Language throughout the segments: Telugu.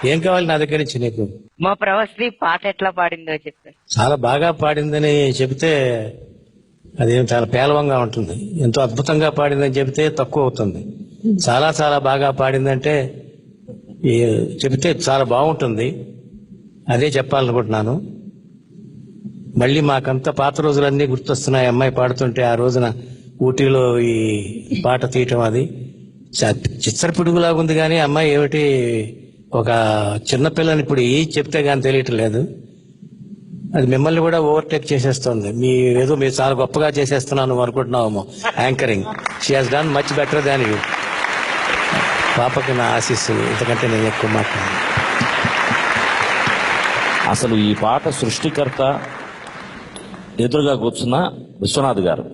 ఏం కావాలి నా దగ్గర నుంచి నీకు? మా ప్రవస్తి పాట ఎట్లా పాడిందో చెప్పారు. చాలా బాగా పాడిందని చెబితే అదేం చాలా పేలవంగా ఉంటుంది. ఎంతో అద్భుతంగా పాడిందని చెబితే తక్కువ అవుతుంది. చాలా చాలా బాగా పాడిందంటే చెబితే చాలా బాగుంటుంది. అదే చెప్పాలనుకుంటున్నాను. మళ్ళీ మాకంతా పాత రోజులన్నీ గుర్తొస్తున్నాయి. అమ్మాయి పాడుతుంటే ఆ రోజున ఊటీలో ఈ పాట తీయటం అది చిచ్చర పిడుగులాగా ఉంది. కానీ అమ్మాయి ఏమిటి ఒక చిన్నపిల్లని ఇప్పుడు చెప్తే గాని తెలియటం లేదు. అది మిమ్మల్ని కూడా ఓవర్టేక్ చేసేస్తుంది. ఏదో మీరు చాలా గొప్పగా చేసేస్తున్నాను అనుకుంటున్నాము. Anchoring she has done much better than you. పాపకి నా ఆశీస్సులు. ఇంతకంటే నేను ఎక్కువ మాట్లాడాను. అసలు ఈ పాట సృష్టికర్త ఎదురుగా కూర్చున్న విశ్వనాథ్ గారు.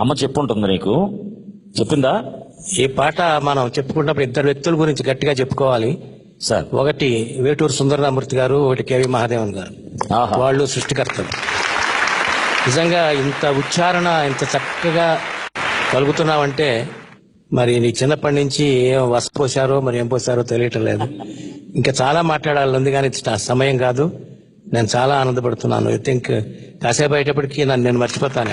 అమ్మ చెప్పుంటుంది నీకు, చెప్పిందా? ఈ పాట మనం చెప్పుకున్నప్పుడు ఇద్దరు వ్యక్తుల గురించి గట్టిగా చెప్పుకోవాలి సార్. ఒకటి వేటూరు సుందరరామూర్తి గారు, ఒకటి కేవి మహాదేవన్ గారు. వాళ్ళు సృష్టికర్తలు. నిజంగా ఇంత ఉచ్చారణ ఇంత చక్కగా కలుగుతున్నావంటే మరి నీ చిన్నప్పటి నుంచి ఏం వసపోసారో మరి ఏం పోసారో తెలియటం లేదు. ఇంకా చాలా మాట్లాడాలి కానీ సమయం కాదు. నేను చాలా ఆనందపడుతున్నాను. ఐ థింక్ కాసేపు అయ్యేటప్పటికి నేను మర్చిపోతాను.